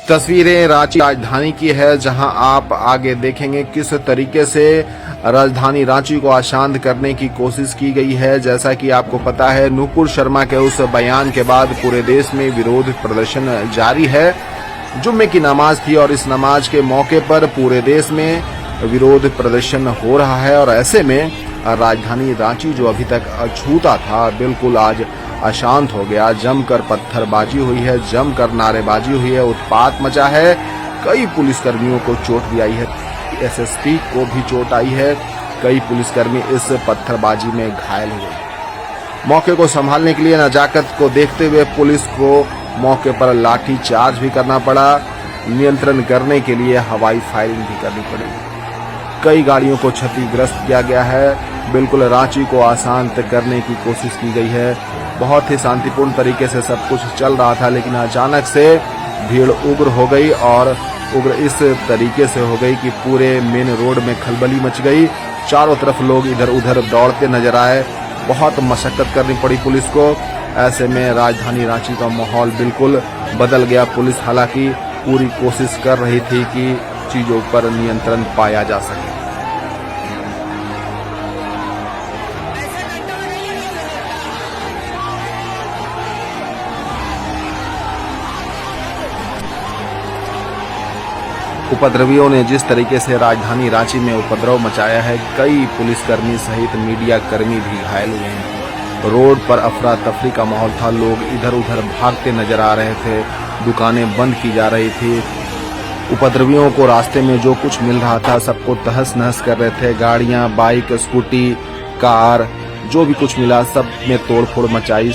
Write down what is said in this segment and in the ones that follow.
तस्वीरें रांची राजधानी की है, जहां आप आगे देखेंगे किस तरीके से राजधानी रांची को अशांत करने की कोशिश की गई है। जैसा कि आपको पता है, नुपुर शर्मा के उस बयान के बाद पूरे देश में विरोध प्रदर्शन जारी है। जुम्मे की नमाज थी और इस नमाज के मौके पर पूरे देश में विरोध प्रदर्शन हो रहा है और ऐसे में राजधानी रांची जो अभी तक अछूता था, बिल्कुल आज अशांत हो गया। जमकर पत्थरबाजी हुई है, जमकर नारेबाजी हुई है, उत्पात मचा है। कई पुलिसकर्मियों को चोट भी आई है, एसएसपी को भी चोट आई है। कई पुलिसकर्मी इस पत्थरबाजी में घायल हुए। मौके को संभालने के लिए नजाकत को देखते हुए पुलिस को मौके पर लाठी चार्ज भी करना पड़ा। नियंत्रण करने के लिए हवाई फायरिंग भी करनी पड़ी। कई गाड़ियों को क्षतिग्रस्त किया गया है। बिल्कुल रांची को अशांत करने की कोशिश की गई है। बहुत ही शांतिपूर्ण तरीके से सब कुछ चल रहा था, लेकिन अचानक से भीड़ उग्र हो गई और उग्र इस तरीके से हो गई कि पूरे मेन रोड में खलबली मच गई। चारों तरफ लोग इधर उधर दौड़ते नजर आए। बहुत मशक्कत करनी पड़ी पुलिस को। ऐसे में राजधानी रांची का माहौल बिल्कुल बदल गया। पुलिस हालांकि पूरी कोशिश कर रही थी कि चीजों पर नियंत्रण पाया जा सके। उपद्रवियों ने जिस तरीके से राजधानी रांची में उपद्रव मचाया है, कई पुलिसकर्मी सहित मीडिया कर्मी भी घायल हुए हैं। रोड पर अफरा तफरी का माहौल था। लोग इधर उधर भागते नजर आ रहे थे। दुकानें बंद की जा रही थी। उपद्रवियों को रास्ते में जो कुछ मिल रहा था सबको तहस नहस कर रहे थे। गाड़ियां, बाइक, स्कूटी, कार, जो भी कुछ मिला सब में तोड़फोड़ मचाई।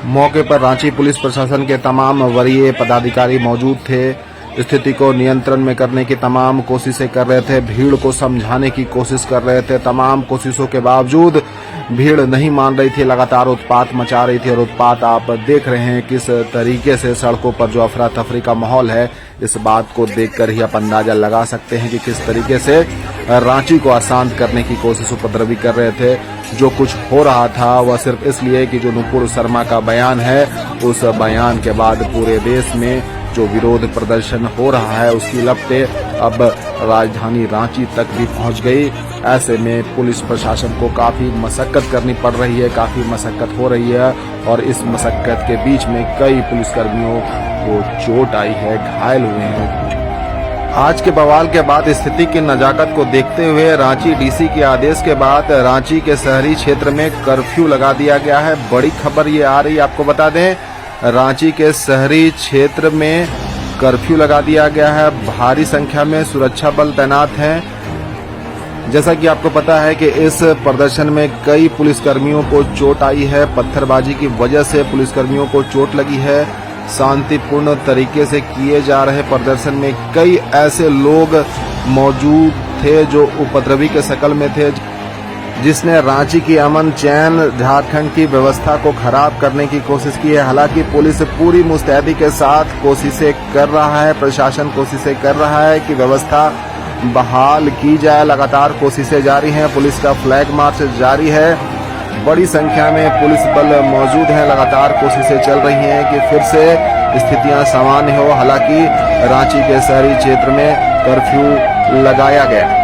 मौके पर रांची पुलिस प्रशासन के तमाम वरीय पदाधिकारी मौजूद थे। स्थिति को नियंत्रण में करने की तमाम कोशिशें कर रहे थे। भीड़ को समझाने की कोशिश कर रहे थे। तमाम कोशिशों के बावजूद भीड़ नहीं मान रही थी, लगातार उत्पात मचा रही थी। और उत्पात आप देख रहे हैं किस तरीके से सड़कों पर जो अफरा तफरी का माहौल है, इस बात को देखकर ही आप अंदाजा लगा सकते हैं कि किस तरीके से रांची को अशांत करने की कोशिश उपद्रवी कर रहे थे। जो कुछ हो रहा था वह सिर्फ इसलिए कि जो नुपुर शर्मा का बयान है, उस बयान के बाद पूरे देश में जो विरोध प्रदर्शन हो रहा है उसकी लपटें अब राजधानी रांची तक भी पहुंच गई। ऐसे में पुलिस प्रशासन को काफी मशक्कत करनी पड़ रही है, काफी मशक्कत हो रही है और इस मशक्कत के बीच में कई पुलिसकर्मियों को चोट आई है, घायल हुए हैं। आज के बवाल के बाद स्थिति की नजाकत को देखते हुए रांची डीसी के आदेश के बाद रांची के शहरी क्षेत्र में कर्फ्यू लगा दिया गया है। बड़ी खबर ये आ रही है, आपको बता दें, रांची के शहरी क्षेत्र में कर्फ्यू लगा दिया गया है। भारी संख्या में सुरक्षा बल तैनात हैं। जैसा कि आपको पता है कि इस प्रदर्शन में कई पुलिसकर्मियों को चोट आई है। पत्थरबाजी की वजह से पुलिसकर्मियों को चोट लगी है। शांतिपूर्ण तरीके से किए जा रहे प्रदर्शन में कई ऐसे लोग मौजूद थे जो उपद्रवी के शकल में थे, जिसने रांची की अमन चैन, झारखंड की व्यवस्था को खराब करने की कोशिश की है। हालांकि पुलिस पूरी मुस्तैदी के साथ कोशिशें कर रहा है, प्रशासन कोशिशें कर रहा है कि व्यवस्था बहाल की जाए। लगातार कोशिशें जारी हैं। पुलिस का फ्लैग मार्च जारी है। बड़ी संख्या में पुलिस बल मौजूद हैं। लगातार कोशिशें चल रही हैं कि फिर से स्थितियां सामान्य हो। हालांकि रांची के शहरी क्षेत्र में कर्फ्यू लगाया गया।